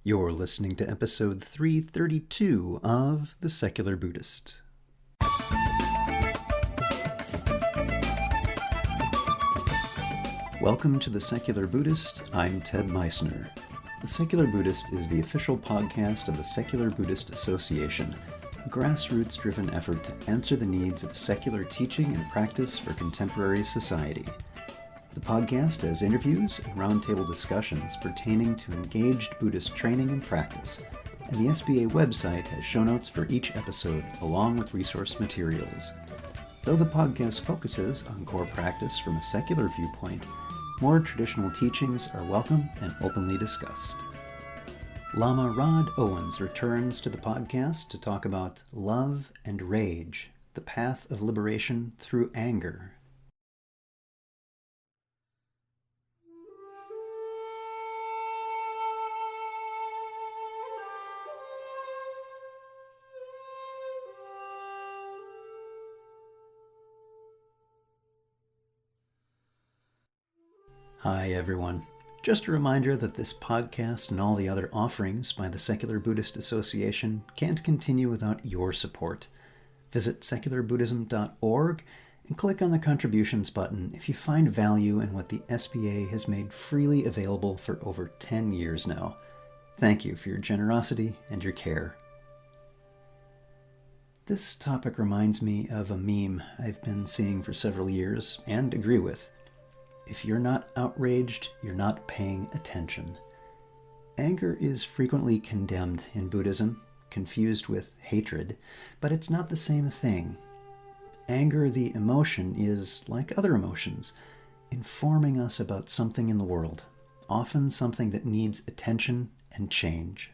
You're listening to episode 332 of The Secular Buddhist. Welcome to The Secular Buddhist. I'm Ted Meissner. The Secular Buddhist is the official podcast of the Secular Buddhist Association, a grassroots-driven effort to answer the needs of secular teaching and practice for contemporary society. The podcast has interviews and roundtable discussions pertaining to engaged Buddhist training and practice, and the SBA website has show notes for each episode along with resource materials. Though the podcast focuses on core practice from a secular viewpoint, more traditional teachings are welcome and openly discussed. Lama Rod Owens returns to the podcast to talk about love and rage, the path of liberation through anger. Hi everyone. Just a reminder that this podcast and all the other offerings by the Secular Buddhist Association can't continue without your support. Visit secularbuddhism.org and click on the contributions button if you find value in what the SBA has made freely available for over 10 years now. Thank you for your generosity and your care. This topic reminds me of a meme I've been seeing for several years and agree with. If you're not outraged, you're not paying attention. Anger is frequently condemned in Buddhism, confused with hatred, but it's not the same thing. Anger, the emotion, is, like other emotions, informing us about something in the world, often something that needs attention and change.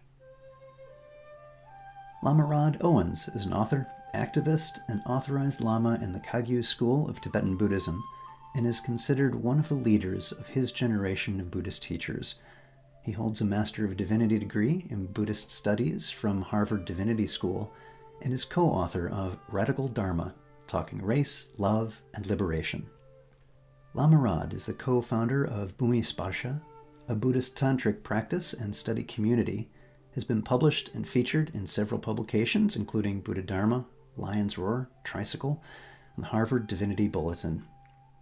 Lama Rod Owens is an author, activist, and authorized Lama in the Kagyu school of Tibetan Buddhism, and is considered one of the leaders of his generation of Buddhist teachers. He holds a Master of Divinity degree in Buddhist Studies from Harvard Divinity School and is co-author of Radical Dharma, Talking Race, Love, and Liberation. Lama Rod is the co-founder of Bhumi Sparsha, a Buddhist tantric practice and study community, has been published and featured in several publications including Buddha Dharma, Lion's Roar, Tricycle, and the Harvard Divinity Bulletin.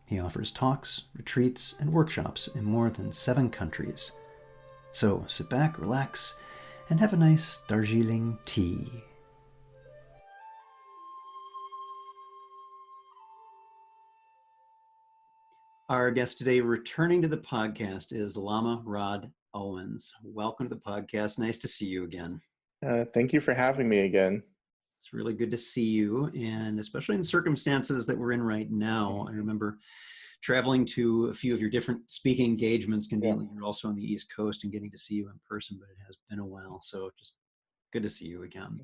He offers talks, retreats, and workshops in more than 7 countries. So sit back, relax, and have a nice Darjeeling tea. Our guest today returning to the podcast is Lama Rod Owens. Welcome to the podcast. Nice to see you again. Thank you for having me again. It's really good to see you, and especially in circumstances that we're in right now. I remember traveling to a few of your different speaking engagements. Conveniently, you're also on the East Coast and getting to see you in person, but it has been a while. So just good to see you again.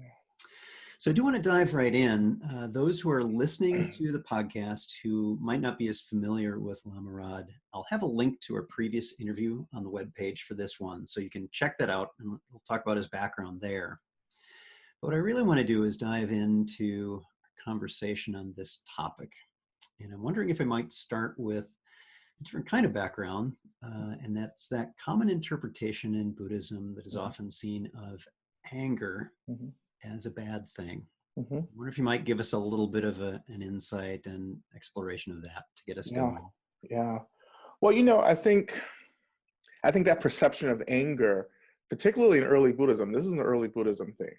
So I do want to dive right in. Those who are listening to the podcast who might not be as familiar with Lama Rod, I'll have a link to our previous interview on the webpage for this one. So you can check that out and we'll talk about his background there. But what I really want to do is dive into a conversation on this topic. And I'm wondering if I might start with a different kind of background, and that's that common interpretation in Buddhism that is often seen of anger as a bad thing. I wonder if you might give us a little bit of an insight and exploration of that to get us going. Yeah. Well, I think that perception of anger, particularly in early Buddhism, this is an early Buddhism thing.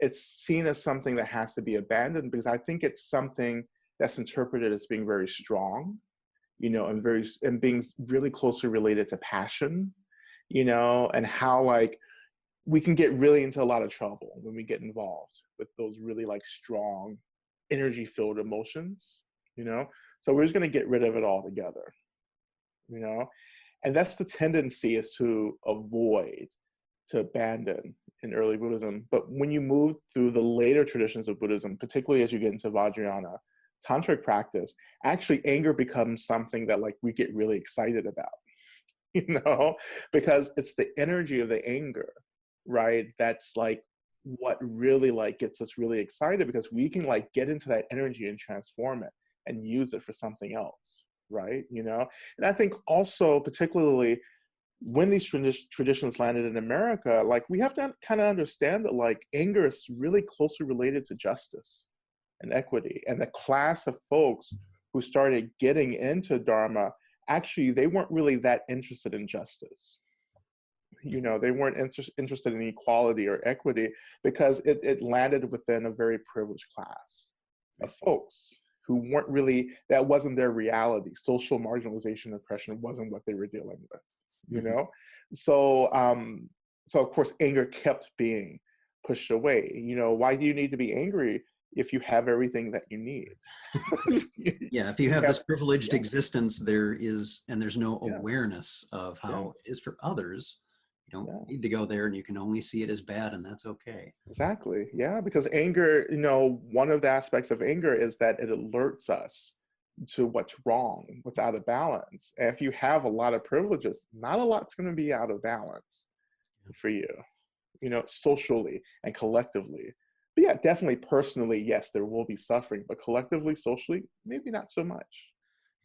It's seen as something that has to be abandoned because I think it's something that's interpreted as being very strong, and being really closely related to passion, and how we can get really into a lot of trouble when we get involved with those really strong energy-filled emotions, So we're just going to get rid of it altogether, and that's the tendency, is to avoid, to abandon in early Buddhism. But when you move through the later traditions of Buddhism, particularly as you get into Vajrayana tantric practice, actually anger becomes something that we get really excited about, because it's the energy of the anger, right? That's what really gets us really excited, because we can get into that energy and transform it and use it for something else, right? And I think also particularly when these traditions landed in America, like we have to kind of understand that like anger is really closely related to justice and equity. And the class of folks who started getting into Dharma, actually, they weren't really that interested in justice. You know, they weren't interested in equality or equity because it landed within a very privileged class of folks who weren't really, that wasn't their reality. Social marginalization and oppression wasn't what they were dealing with, you know? So, so of course, anger kept being pushed away. You know, why do you need to be angry if you have everything that you need? Yeah, if you have this privileged yeah. existence, there's no awareness of how it is for others. You don't need to go there, and you can only see it as bad, and that's okay. Exactly. Yeah, because anger, you know, one of the aspects of anger is that it alerts us to what's wrong, what's out of balance. And if you have a lot of privileges, not a lot's going to be out of balance for you, you know, socially and collectively. But yeah, definitely personally, yes, there will be suffering, but collectively, socially, maybe not so much.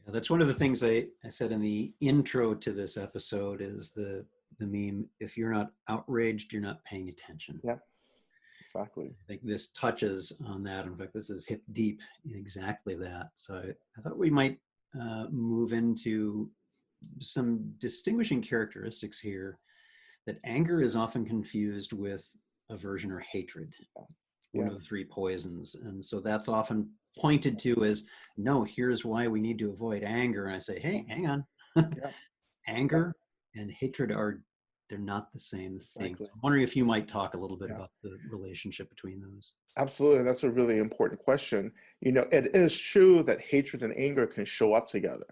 Yeah, that's one of the things I said in the intro to this episode is the meme, if you're not outraged, you're not paying attention. Yeah, exactly. I think this touches on that. In fact, this is hip deep in exactly that. So I thought we might move into some distinguishing characteristics here, that anger is often confused with aversion or hatred. One of the three poisons. And so that's often pointed to as, no, here's why we need to avoid anger. And I say, hey, hang on. Anger and hatred they're not the same thing. Exactly. So I'm wondering if you might talk a little bit about the relationship between those. Absolutely. That's a really important question. You know, it is true that hatred and anger can show up together,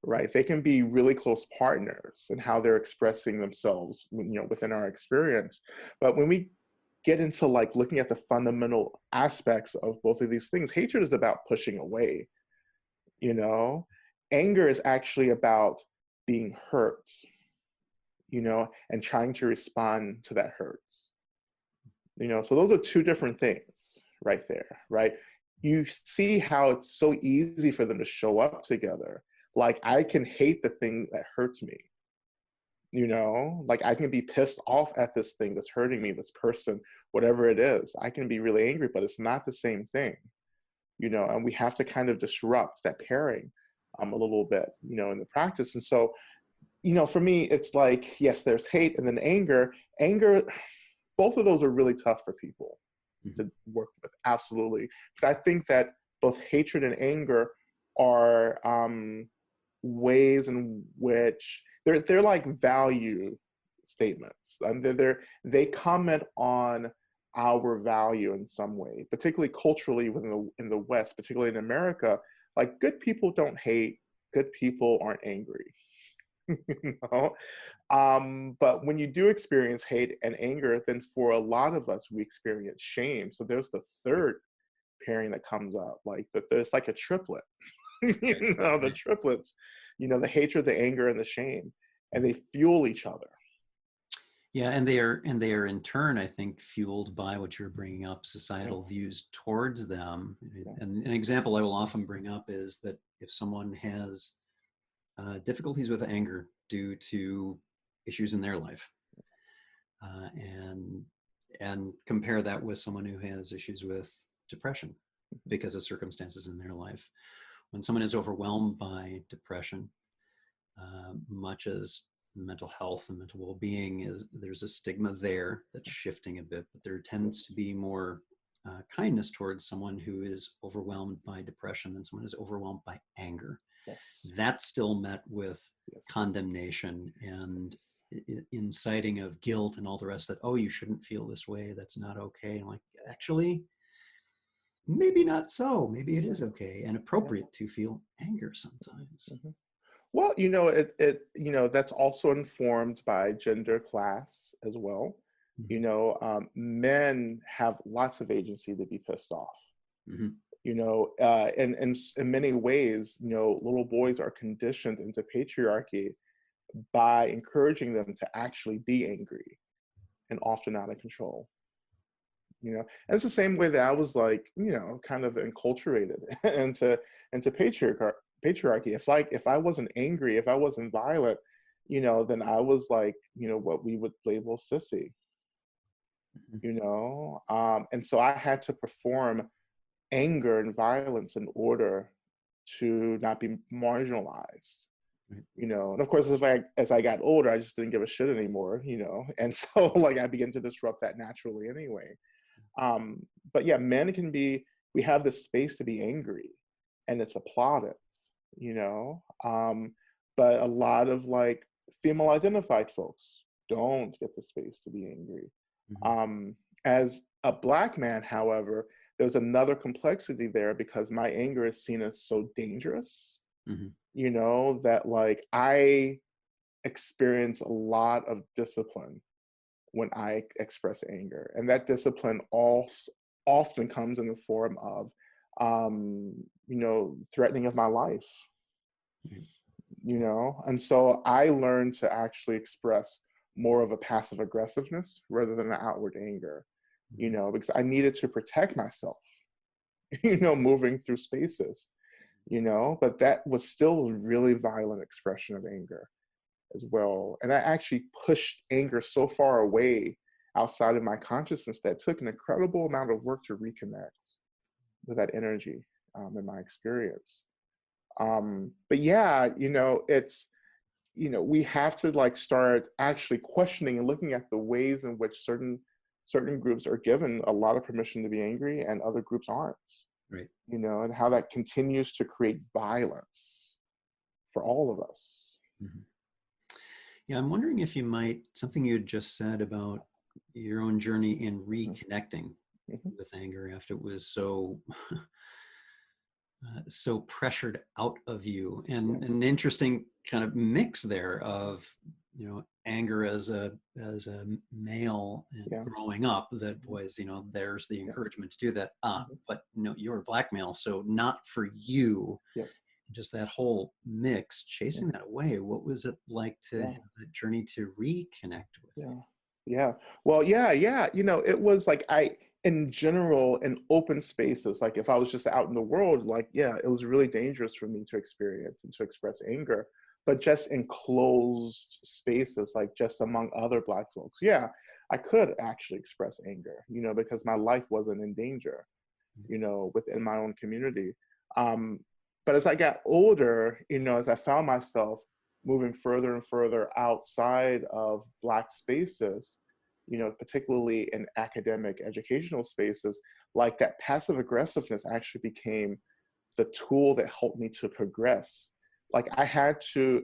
right? They can be really close partners in how they're expressing themselves, you know, within our experience. But when we get into like looking at the fundamental aspects of both of these things, hatred is about pushing away, you know? Anger is actually about being hurt, you know, and trying to respond to that hurt. You know, so those are two different things right there, right? You see how it's so easy for them to show up together. Like I can hate the thing that hurts me, you know, like I can be pissed off at this thing that's hurting me, this person, whatever it is. I can be really angry, but it's not the same thing, you know, and we have to kind of disrupt that pairing a little bit, you know, in the practice. And so, you know, for me, it's like, yes, there's hate and then anger. Anger, both of those are really tough for people to work with, absolutely. Because I think that both hatred and anger are ways in which they're like value statements. They comment on our value in some way, particularly culturally in the West, particularly in America. Like good people don't hate, good people aren't angry. You know? But when you do experience hate and anger, then for a lot of us, we experience shame. So there's the third pairing that comes up, like there's like a triplet, you know, the triplets, you know, the hatred, the anger, and the shame, and they fuel each other. Yeah, and they are in turn, I think, fueled by what you're bringing up, societal views towards them. And an example I will often bring up is that if someone has difficulties with anger due to issues in their life, and compare that with someone who has issues with depression because of circumstances in their life. When someone is overwhelmed by depression, much as mental health and mental well-being there's a stigma there that's shifting a bit, but there tends to be more kindness towards someone who is overwhelmed by depression than someone who's overwhelmed by anger. That's still met with condemnation and inciting of guilt and all the rest, that, oh, you shouldn't feel this way, that's not okay. And like, actually, maybe not so. Maybe it is okay and appropriate to feel anger sometimes. Well, you know, you know, that's also informed by gender, class as well. You know, men have lots of agency to be pissed off. You know, and in many ways, you know, little boys are conditioned into patriarchy by encouraging them to actually be angry and often out of control. You know, and it's the same way that I was like, you know, kind of enculturated into patriarchy. If I wasn't angry, if I wasn't violent, then I was like, what we would label sissy, Mhm. and so I had to perform anger and violence in order to not be marginalized. Right. And of course, as I got older, I just didn't give a shit anymore, and so like I began to disrupt that naturally anyway. But yeah, we have this space to be angry, and it's applauded, you know. But a lot of like female identified folks don't get the space to be angry. Mhm. As a Black man, however, there's another complexity there because my anger is seen as so dangerous, Mhm. that like I experience a lot of discipline when I express anger. And that discipline often comes in the form of, threatening of my life, Right. And so I learned to actually express more of a passive aggressiveness rather than an outward anger, Mhm. because I needed to protect myself, moving through spaces, but that was still a really violent expression of anger as well. And I actually pushed anger so far away outside of my consciousness that took an incredible amount of work to reconnect with that energy, in my experience. But yeah, we have to like start actually questioning and looking at the ways in which certain groups are given a lot of permission to be angry and other groups aren't, Right. and how that continues to create violence for all of us. Mhm. Yeah, I'm wondering if you might, something you had just said about your own journey in reconnecting Mm-hmm. with anger after it was so so pressured out of you, Yeah, and an interesting kind of mix there of anger as a male and yeah, growing up that mm-hmm. was there's the Yeah, encouragement to do that, mm-hmm. but you're a black male, so not for you. Yeah, Just that whole mix, yeah, chasing that away, what was it like to yeah. have that journey to reconnect with Yeah. Yeah. Well, yeah, yeah. It was like in general, in open spaces, like if I was just out in the world, like, yeah, it was really dangerous for me to experience and to express anger. But just in closed spaces, like just among other Black folks, yeah, I could actually express anger, because my life wasn't in danger, you? within my own community. Um, but as I got older, as I found myself moving further and further outside of Black spaces, particularly in academic educational spaces, like that passive aggressiveness actually became the tool that helped me to progress. Like I had to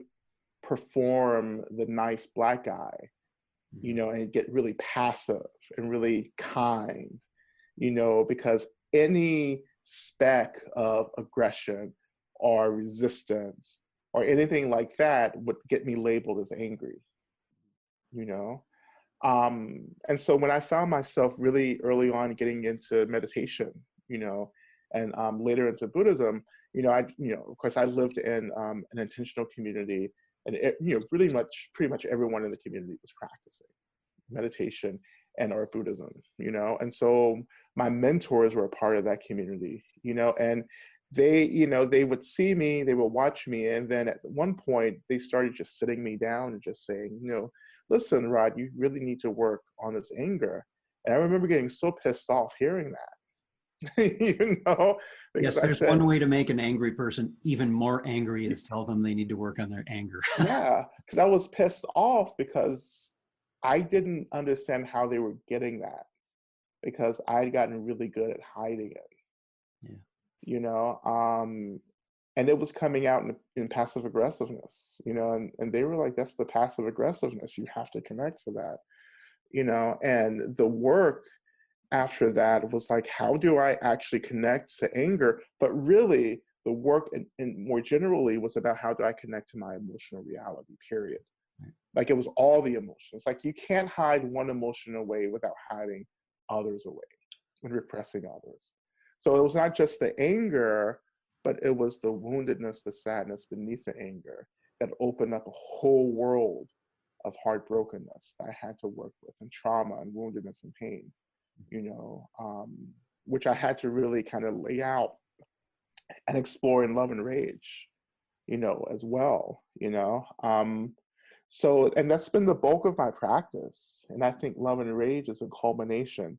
perform the nice Black guy, Mhm. and get really passive and really kind, because any speck of aggression or resistance or anything like that would get me labeled as angry, you know? And so when I found myself really early on getting into meditation, and later into Buddhism, of course, I lived in an intentional community, and pretty much everyone in the community was practicing meditation and or Buddhism, and so my mentors were a part of that community, and they would see me, they would watch me, and then at one point they started just sitting me down and just saying, listen, Rod, you really need to work on this anger. And I remember getting so pissed off hearing that, because Yes, I there's said, one way to make an angry person even more angry is tell them they need to work on their anger. yeah, because I was pissed off because I didn't understand how they were getting that because I'd gotten really good at hiding it, Yeah. you know, um, and it was coming out in passive aggressiveness, and they were like, that's the passive aggressiveness. You have to connect to that, and the work after that was like, how do I actually connect to anger? But really, the work and more generally was about how do I connect to my emotional reality, period. Right. Like it was all the emotions. Like you can't hide one emotion away without hiding others away and repressing others. So it was not just the anger, but it was the woundedness, the sadness beneath the anger that opened up a whole world of heartbrokenness that I had to work with, and trauma and woundedness and pain, you know, um, which I had to really kind of lay out and explore in Love and Rage, as well, So, and that's been the bulk of my practice. And I think Love and Rage is a culmination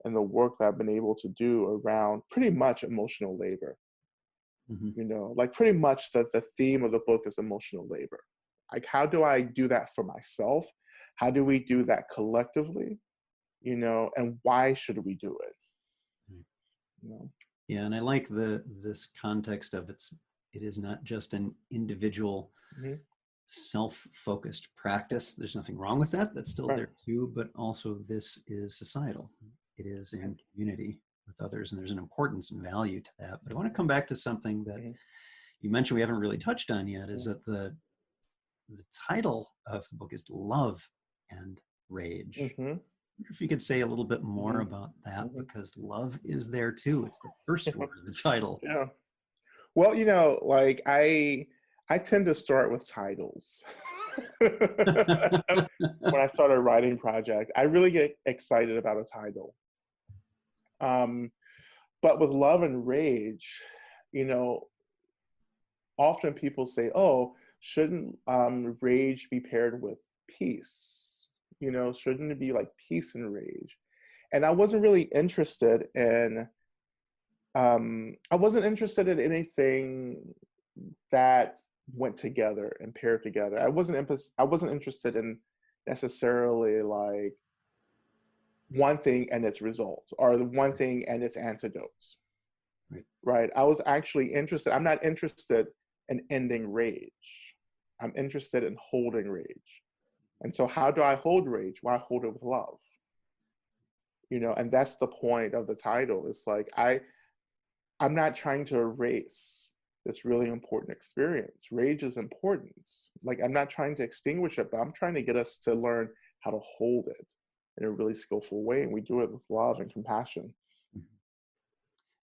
in the work that I've been able to do around pretty much emotional labor. Hmm. You know, like pretty much the theme of the book is emotional labor. Like, how do I do that for myself? How do we do that collectively? You know, and why should we do it? You know? Yeah, and I like this context of it is not just an individual Mm-hmm. self-focused practice. There's nothing wrong with that. That's still Right. there too, but also this is societal. It is Right. in community with others, and there's an importance and value to that. But I want to come back to something that Mm-hmm. you mentioned we haven't really touched on yet, is Mm-hmm. that the title of the book is Love and Rage. Mm-hmm. I wonder if you could say a little bit more Mm-hmm. about that, Mm-hmm. because love is there too. It's the first word of the title. Yeah. Well, you know, like I tend to start with titles. When I start a writing project, I really get excited about a title. Um, but with Love and Rage, you know, often people say, "Oh, shouldn't rage be paired with peace? You know, shouldn't it be like peace and rage?" And I wasn't interested in anything that went together and paired together. I wasn't interested in necessarily like one thing and its results, or the one thing and its antidotes. Right. Right? I was actually interested. I'm not interested in ending rage. I'm interested in holding rage. And so how do I hold rage? Well, I hold it with love. You know, and that's the point of the title. It's like I'm not trying to erase this really important experience. Rage is important. Like, I'm not trying to extinguish it, but I'm trying to get us to learn how to hold it in a really skillful way. And we do it with love and compassion. Mhm.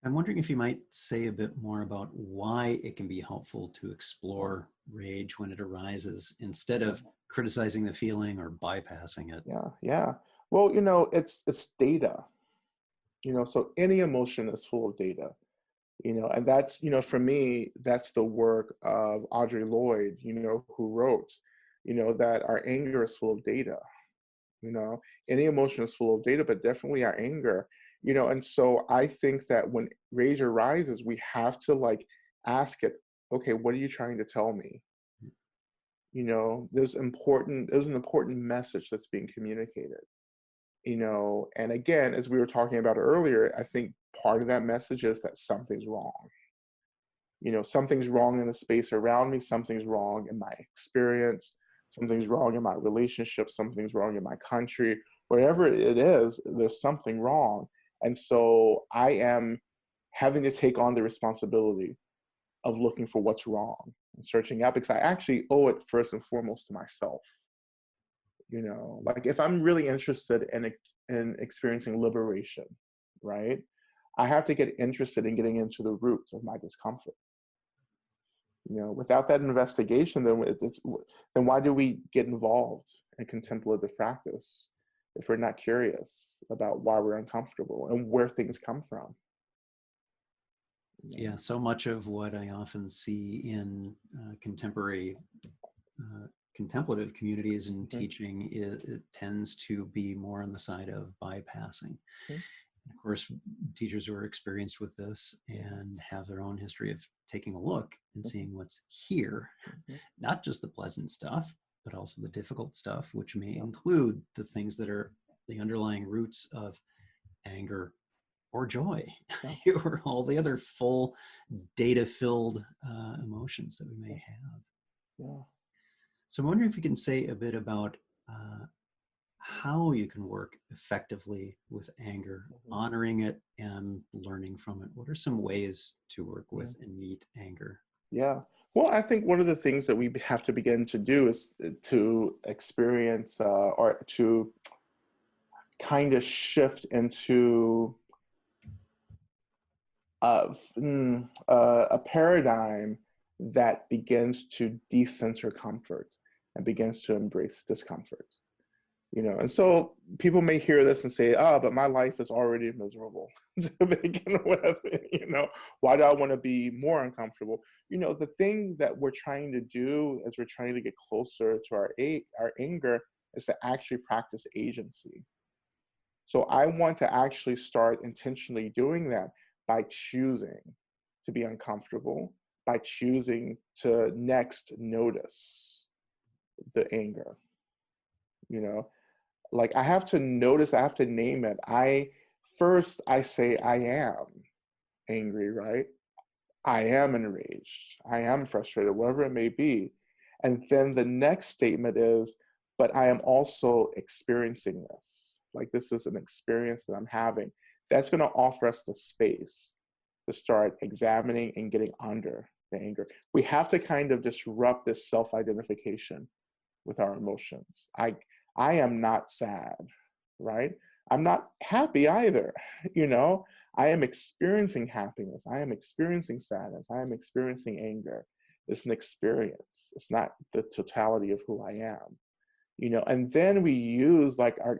I'm wondering if you might say a bit more about why it can be helpful to Yeah. explore rage when it arises instead of criticizing the feeling or bypassing it. Yeah. Yeah. Well, you know, it's data, you know, so any emotion is full of data, you know, and that's, you know, for me, that's the work of Audre Lorde, you know, who wrote, you know, that our anger is full of data. You know, any emotion is full of data, but definitely our anger, you know. And so I think that when rage arises, we have to like ask it, okay, what are you trying to tell me? You know, there's an important message that's being communicated, you know. And again, as we were talking about earlier, I think part of that message is that something's wrong. You know, something's wrong in the space around me, something's wrong in my experience, something's wrong in my relationship, something's wrong in my country, wherever it is, there's something wrong. And so I am having to take on the responsibility of looking for what's wrong and searching out, because I actually owe it first and foremost to myself. You know, like if I'm really interested in experiencing liberation, right, I have to get interested in getting into the roots of my discomfort. You know, without that investigation, then why do we get involved in contemplative practice if we're not curious about why we're uncomfortable and where things come from? You know? Yeah, so much of what I often see in contemporary contemplative communities and Mhm. teaching, it tends to be more on the side of bypassing. Mhm. Of course, teachers who are experienced with this and have their own history of taking a look and Mhm. seeing what's here, Mhm. not just the pleasant stuff, but also the difficult stuff, which may Yeah. include the things that are the underlying roots of anger or joy, Yeah. or all the other full data filled emotions that we may Yeah. have. Yeah. So I'm wondering if you can say a bit about uh, how you can work effectively with anger, Mhm. honoring it and learning from it. What are some ways to work Yeah. with and meet anger? Yeah. Well, I think one of the things that we have to begin to do is to experience or to kind of shift into a paradigm that begins to decenter comfort and begins to embrace discomfort. And so people may hear this and say, oh, but my life is already miserable to begin with. Why do I want to be more uncomfortable? The thing that we're trying to do as we're trying to get closer to our anger is to actually practice agency. So I want to actually start intentionally doing that by choosing to be uncomfortable, by choosing to next notice the anger. Like I have to notice, I have to name it. I say I am angry, right? I am enraged. I am frustrated, whatever it may be. And then the next statement is, but I am also experiencing this. Like this is an experience that I'm having. That's going to offer us the space to start examining and getting under the anger. We have to kind of disrupt this self-identification with our emotions. I am not sad, right? I'm not happy either. I am experiencing happiness. I am experiencing sadness. I am experiencing anger. It's an experience. It's not the totality of who I am. And then we use like our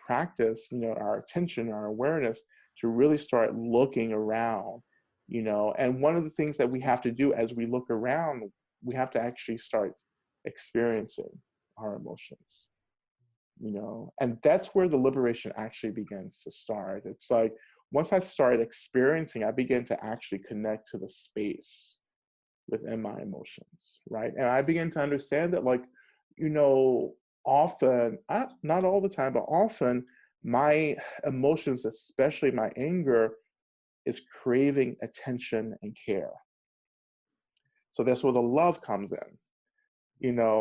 practice, our attention, our awareness to really start looking around, and one of the things that we have to do as we look around, we have to actually start experiencing our emotions, and that's where the liberation actually begins to start. It's like, once I start experiencing, I begin to actually connect to the space within my emotions, right? And I begin to understand that, like, often, not all the time, but often my emotions, especially my anger, is craving attention and care. So that's where the love comes in.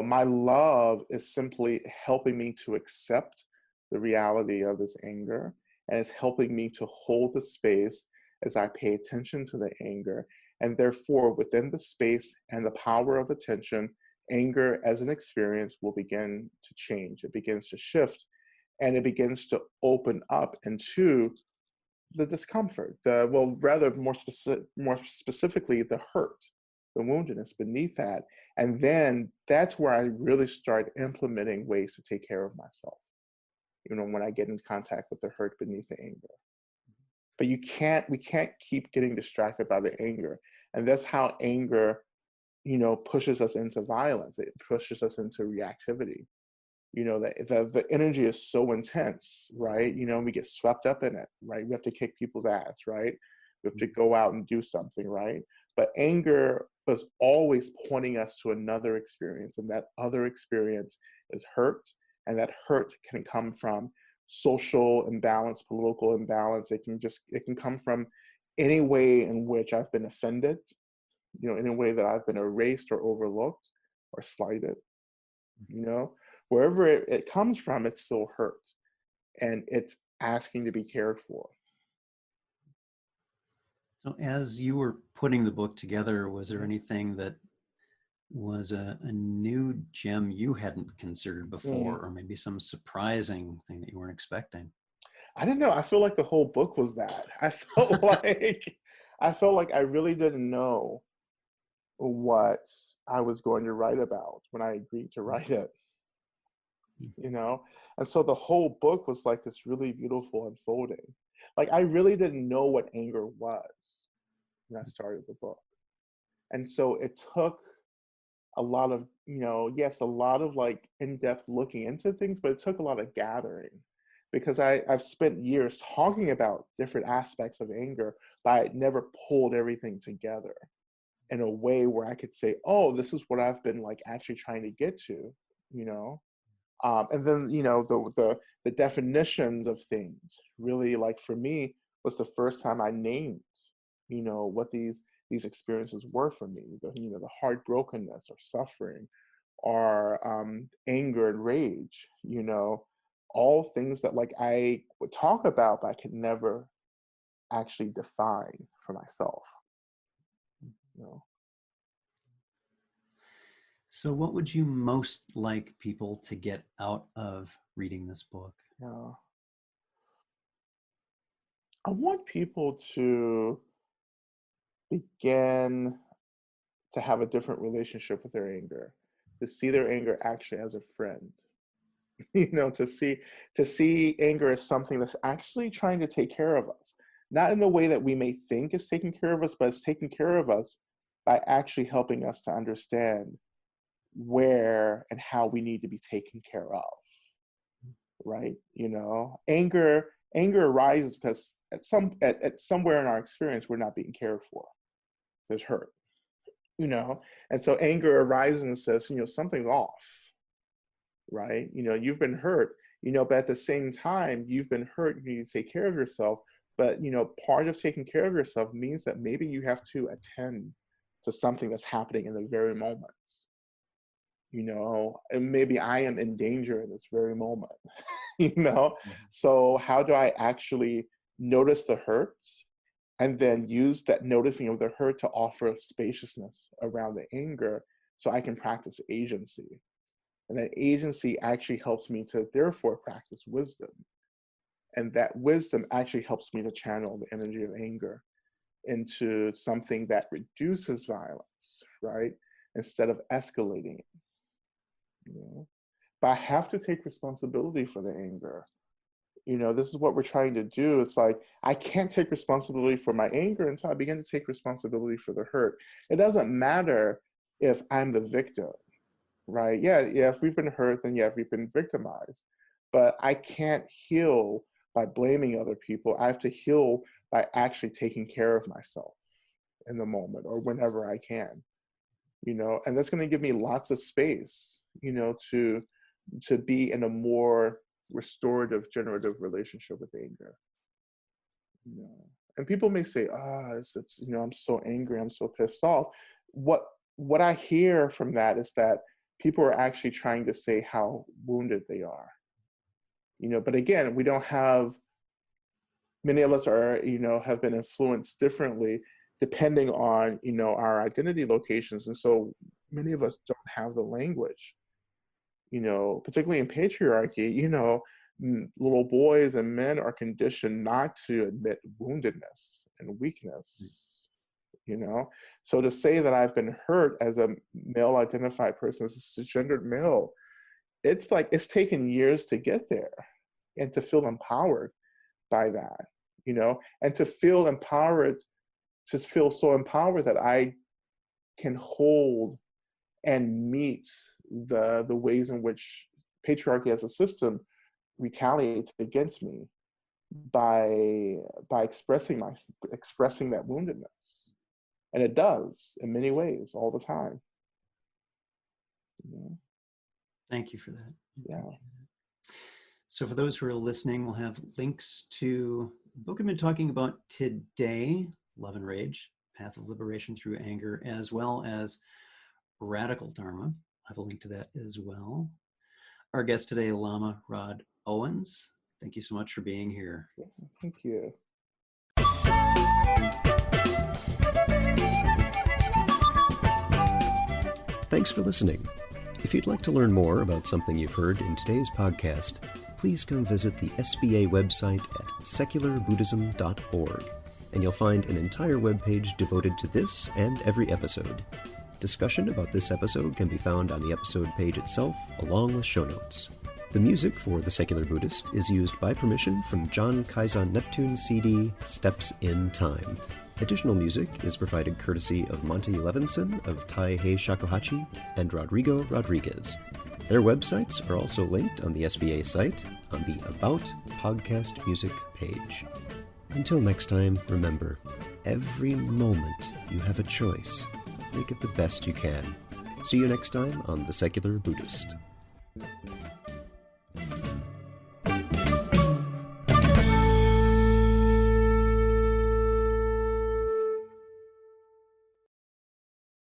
My love is simply helping me to accept the reality of this anger, and it's helping me to hold the space as I pay attention to the anger. And therefore, within the space and the power of attention, anger as an experience will begin to change. It begins to shift, and it begins to open up into the discomfort, more specifically, the hurt, the woundedness beneath that. And then that's where I really start implementing ways to take care of myself, when I get in contact with the hurt beneath the anger. But we can't keep getting distracted by the anger. And that's how anger, pushes us into violence. It pushes us into reactivity. The energy is so intense, right? We get swept up in it, right? We have to kick people's ass, right? We have to go out and do something, right? But anger is always pointing us to another experience, and that other experience is hurt, and that hurt can come from social imbalance, political imbalance. It can come from any way in which I've been offended, any way that I've been erased or overlooked or slighted, wherever it comes from, it's still hurt, and it's asking to be cared for. So as you were putting the book together, was there anything that was a new gem you hadn't considered before, or maybe some surprising thing that you weren't expecting? I don't know. I feel like the whole book was that. I felt like I really didn't know what I was going to write about when I agreed to write it. And so the whole book was like this really beautiful unfolding. Like I really didn't know what anger was when I started the book. And so it took a lot of, yes, a lot of like in-depth looking into things, but it took a lot of gathering, because I've spent years talking about different aspects of anger, but I never pulled everything together in a way where I could say, oh, this is what I've been like actually trying to get to, and then, the definitions of things really, like for me, was the first time I named, what these experiences were for me, the heartbrokenness or suffering or anger and rage, all things that like I would talk about, but I could never actually define for myself, So what would you most like people to get out of reading this book? Yeah. I want people to begin to have a different relationship with their anger, to see their anger actually as a friend, to see anger as something that's actually trying to take care of us, not in the way that we may think is taking care of us, but it's taking care of us by actually helping us to understand where and how we need to be taken care of, right? Anger arises because at somewhere in our experience we're not being cared for. There's hurt, and so anger arises and says, something's off, right? You've been hurt, but at the same time you've been hurt, you need to take care of yourself. But part of taking care of yourself means that maybe you have to attend to something that's happening in the very moment. And maybe I am in danger in this very moment. So how do I actually notice the hurt and then use that noticing of the hurt to offer spaciousness around the anger so I can practice agency? And that agency actually helps me to therefore practice wisdom. And that wisdom actually helps me to channel the energy of anger into something that reduces violence, right? Instead of escalating it. But I have to take responsibility for the anger. This is what we're trying to do. It's like, I can't take responsibility for my anger until I begin to take responsibility for the hurt. It doesn't matter if I'm the victim, right? Yeah, if we've been hurt, then yeah, we've been victimized. But I can't heal by blaming other people. I have to heal by actually taking care of myself in the moment or whenever I can, and that's going to give me lots of space, to be in a more restorative, generative relationship with anger. And people may say, it's I'm so angry, I'm so pissed off. What I hear from that is that people are actually trying to say how wounded they are. But again, we don't have, many of us are, have been influenced differently depending on, our identity locations. And so many of us don't have the language, particularly in patriarchy, little boys and men are conditioned not to admit woundedness and weakness, So to say that I've been hurt as a male identified person, as a cisgendered male, it's like, it's taken years to get there and to feel empowered by that, and to feel empowered, to feel so empowered that I can hold and meet the ways in which patriarchy as a system retaliates against me by expressing that woundedness. And it does in many ways all the time. Thank you for that. Yeah. So for those who are listening, we'll have links to the book I've been talking about today, Love and Rage, Path of Liberation Through Anger, as well as Radical Dharma. I have a link to that as well. Our guest today, Lama Rod Owens. Thank you so much for being here. Yeah, thank you. Thanks for listening. If you'd like to learn more about something you've heard in today's podcast, please come visit the SBA website at secularbuddhism.org, and you'll find an entire webpage devoted to this and every episode. Discussion about this episode can be found on the episode page itself, along with show notes. The music for The Secular Buddhist is used by permission from John Kaizen Neptune's CD, Steps in Time. Additional music is provided courtesy of Monty Levinson of Taihei Shakuhachi and Rodrigo Rodriguez. Their websites are also linked on the SBA site on the About Podcast Music page. Until next time, remember, every moment you have a choice. Make it the best you can. See you next time on The Secular Buddhist.